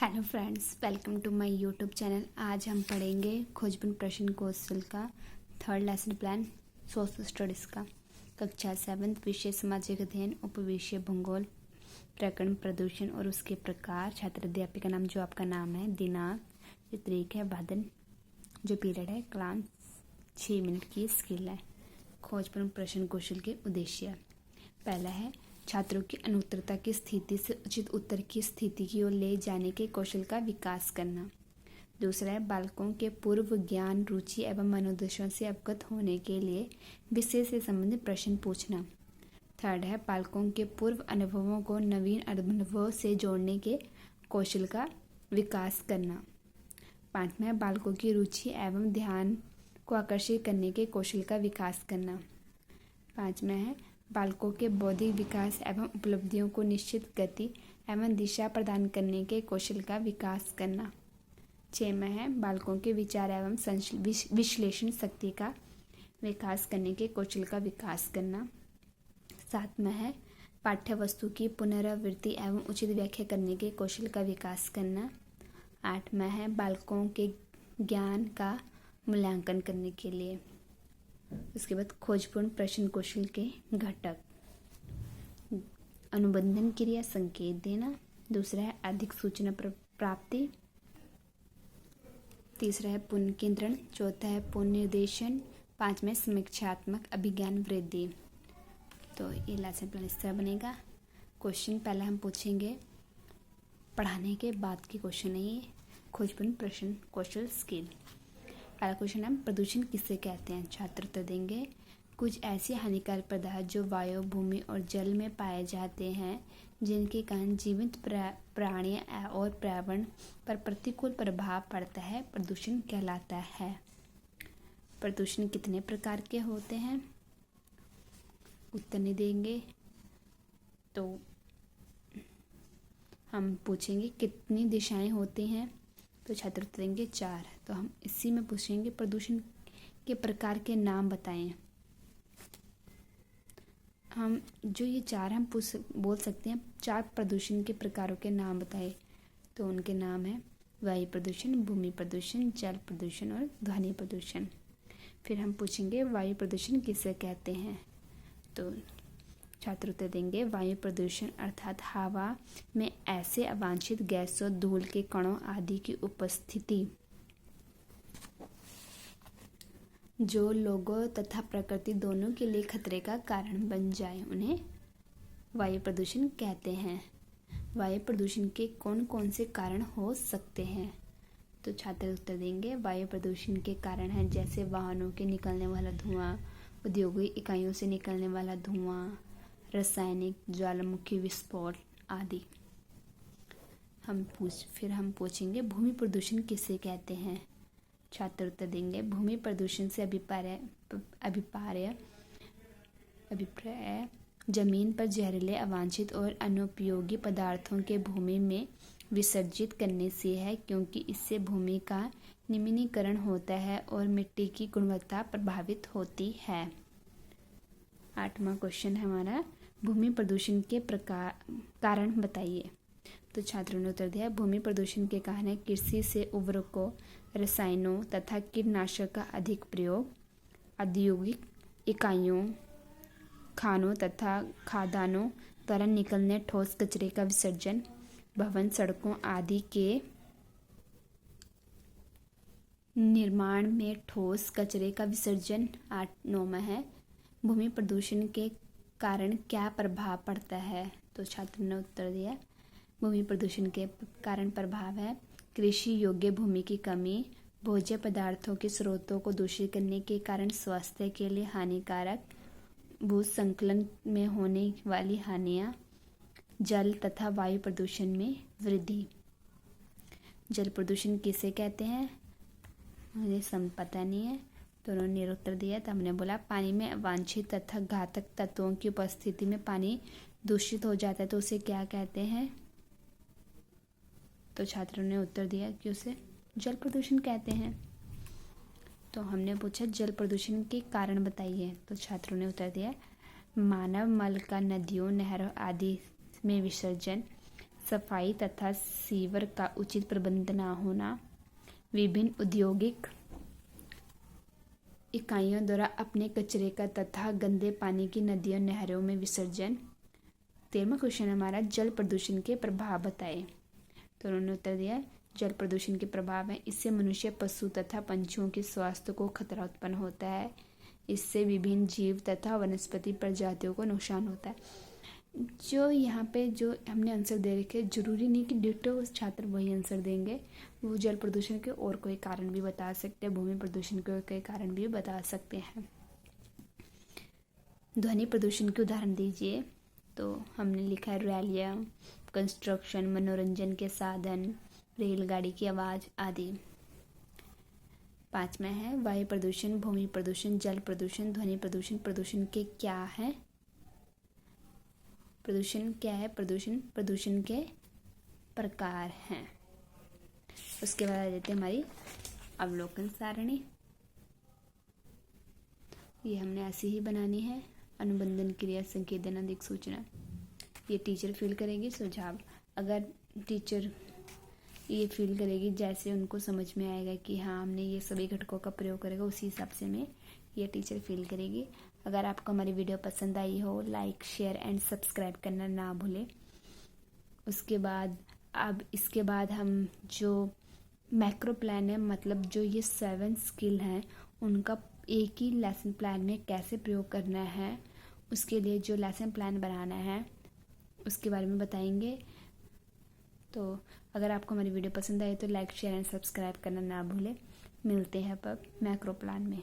Hello friends, welcome to my YouTube channel. आज हम पढ़ेंगे खोजबीन प्रश्न कौशल का third lesson plan social studies का कक्षा 7 विषय सामाजिक अध्ययन, उपविषय भूगोल, प्रकरण प्रदूषण और उसके प्रकार। छात्र अध्यापक का नाम जो आपका नाम है, दिनांक, जो तारीख है, बादल, जो पीरियड है, क्लास 6 मिनट की स्किल है। खोजबीन प्रश्न कौशल के उद्देश्य। पहला है छात्रों की अनुत्तरता की स्थिति से उचित उत्तर की स्थिति की ओर ले जाने के कौशल का विकास करना। दूसरा है बालकों के पूर्व ज्ञान, रुचि एवं मनोदशा से अवगत होने के लिए विषय से संबंधित प्रश्न पूछना। थर्ड है बालकों के पूर्व अनुभवों को नवीन अनुभवों से जोड़ने के कौशल का विकास करना। पांचवा है बालकों की रुचि एवं ध्यान को आकर्षित करने के कौशल का विकास करना। पांचवा है बालकों के बौद्धिक विकास एवं उपलब्धियों को निश्चित गति एवं दिशा प्रदान करने के कौशल का विकास करना। छठवां है बालकों के विचार एवं विश्लेषण शक्ति का विकास करने के कौशल का विकास करना। सातवां है पाठ्य वस्तु की पुनरावृत्ति एवं उचित व्याख्या करने के कौशल का विकास करना। आठवां है बालकों के ज्ञान का मूल्यांकन करने के लिए। उसके बाद खोजपूर्ण प्रश्न कौशल के घटक। अनुबंधन क्रिया, संकेत देना। दूसरा है अधिक सूचना प्राप्ति। तीसरा है पुनर्केंद्रण। चौथा है पुनर्निर्देशन। पांचवा है समीक्षात्मक अभिज्ञान वृद्धि। तो ये लेसन प्लान इस तरह बनेगा। क्वेश्चन पहला हम पूछेंगे पढ़ाने के बाद के क्वेश्चन है ये। खोजपूर्ण प्रश्न कौशल स्किल। पहला क्वेश्चन है प्रदूषण किसे कहते हैं। छात्र उत्तर देंगे कुछ ऐसे हानिकारक पदार्थ जो वायु, भूमि और जल में पाए जाते हैं जिनके कारण जीवित प्राणी और पर्यावरण पर प्रतिकूल प्रभाव पड़ता है, प्रदूषण कहलाता है। प्रदूषण कितने प्रकार के होते हैं, उत्तर नहीं देंगे तो हम पूछेंगे कितनी दिशाएं होती हैं, तो छात्र उत्तर देंगे 4। तो हम इसी में पूछेंगे प्रदूषण के प्रकार के नाम बताएं। हम जो ये 4 हम बोल सकते हैं 4 प्रदूषण के प्रकारों के नाम बताएं। तो उनके नाम है वायु प्रदूषण, भूमि प्रदूषण, जल प्रदूषण और ध्वनि प्रदूषण। फिर हम पूछेंगे वायु प्रदूषण किसे कहते हैं। तो छात्र उत्तर देंगे वायु प्रदूषण अर्थात हवा में ऐसे अवांछित गैसों, धूल के कणों आदि की उपस्थिति जो लोगों तथा प्रकृति दोनों के लिए खतरे का कारण बन जाए, उन्हें वायु प्रदूषण कहते हैं। वायु प्रदूषण के कौन कौन से कारण हो सकते हैं। तो छात्र उत्तर देंगे वायु प्रदूषण के कारण हैं जैसे वाहनों के निकलने वाला धुआं, औद्योगिक इकाइयों से निकलने वाला धुआं, रासायनिक ज्वालामुखी विस्फोट आदि। फिर हम पूछेंगे भूमि प्रदूषण किसे कहते हैं। छात्र उत्तर देंगे भूमि प्रदूषण से अभिप्राय जमीन पर जहरीले, अवांछित और अनुपयोगी पदार्थों के भूमि में विसर्जित करने से है, क्योंकि इससे भूमि का निम्नीकरण होता है और मिट्टी की गुणवत्ता प्रभावित होती है। 8वां क्वेश्चन है हमारा भूमि प्रदूषण के कारण बताइए। तो छात्रों ने उत्तर दिया भूमि प्रदूषण के कारण है कृषि से उर्वरकों, रसायनों तथा कीटनाशक का अधिक प्रयोग, औद्योगिक इकाइयों, खानों तथा खदानों द्वारा निकलने ठोस कचरे का विसर्जन, भवन, सड़कों आदि के निर्माण में ठोस कचरे का विसर्जन। 9वां है भूमि प्रदूषण के कारण क्या प्रभाव पड़ता है। तो छात्र ने उत्तर दिया भूमि प्रदूषण के कारण प्रभाव है कृषि योग्य भूमि की कमी, भोज्य पदार्थों के स्रोतों को दूषित करने के कारण स्वास्थ्य के लिए हानिकारक, भू संकलन में होने वाली हानियां, जल तथा वायु प्रदूषण में वृद्धि। जल प्रदूषण किसे कहते हैं मुझे पता नहीं है, तो उन्होंने उत्तर दिया। तो हमने बोला पानी में अवांछित तथा घातक तत्वों की उपस्थिति में पानी दूषित हो जाता है, तो उसे क्या कहते हैं। तो छात्रों ने उत्तर दिया कि उसे जल प्रदूषण कहते हैं। तो हमने पूछा जल प्रदूषण के कारण बताइए। तो छात्रों ने उत्तर दिया मानव मल का नदियों, नहरों आदि में विसर्जन, सफाई तथा सीवर का उचित प्रबंध न होना, विभिन्न औद्योगिक इकाइयों द्वारा अपने कचरे का तथा गंदे पानी की नदियों नहरों में विसर्जन। 13वां क्वेश्चन हमारा, जल प्रदूषण के प्रभाव बताएं। तो उन्होंने उत्तर दिया जल प्रदूषण के प्रभाव है, इससे मनुष्य, पशु तथा पंछियों के स्वास्थ्य को खतरा उत्पन्न होता है। इससे विभिन्न जीव तथा वनस्पति प्रजातियों को नुकसान होता है। जो यहाँ पे जो हमने आंसर दे रखे, जरूरी नहीं कि डिटो छात्र वही आंसर देंगे। वो जल प्रदूषण के और कोई कारण भी बता सकते हैं, भूमि प्रदूषण के और कई कारण भी बता सकते हैं। ध्वनि प्रदूषण के उदाहरण दीजिए। तो हमने लिखा है रैलियाँ, कंस्ट्रक्शन, मनोरंजन के साधन, रेलगाड़ी की आवाज़ आदि। 5वां है वायु प्रदूषण, भूमि प्रदूषण, जल प्रदूषण, ध्वनि प्रदूषण। प्रदूषण के क्या है? प्रदूषण क्या है? प्रदूषण के प्रकार हैं। उसके बाद आ जाते हैं हमारी अवलोकन सारणी। ये हमने ऐसी ही बनानी है। अनुबंधन, क्रिया, संकेतन, अधिक सूचना। ये टीचर फील करेगी। सुझाव, अगर टीचर ये फील करेगी जैसे उनको समझ में आएगा कि हाँ हमने ये सभी घटकों का प्रयोग करेगा, उसी हिसाब से में ये टीचर फील करेगी। अगर आपको हमारी वीडियो पसंद आई हो, लाइक, शेयर एंड सब्सक्राइब करना ना भूलें। उसके बाद अब इसके बाद हम जो मैक्रो प्लान है, मतलब जो ये 7 स्किल हैं, उनका एक ही लेसन प्लान में कैसे प्रयोग करना है, उसके लिए जो लेसन प्लान बनाना है उसके बारे में बताएंगे। तो अगर आपको हमारी वीडियो पसंद आए तो लाइक, शेयर एंड सब्सक्राइब करना ना भूलें। मिलते हैं अब मैक्रो प्लान में।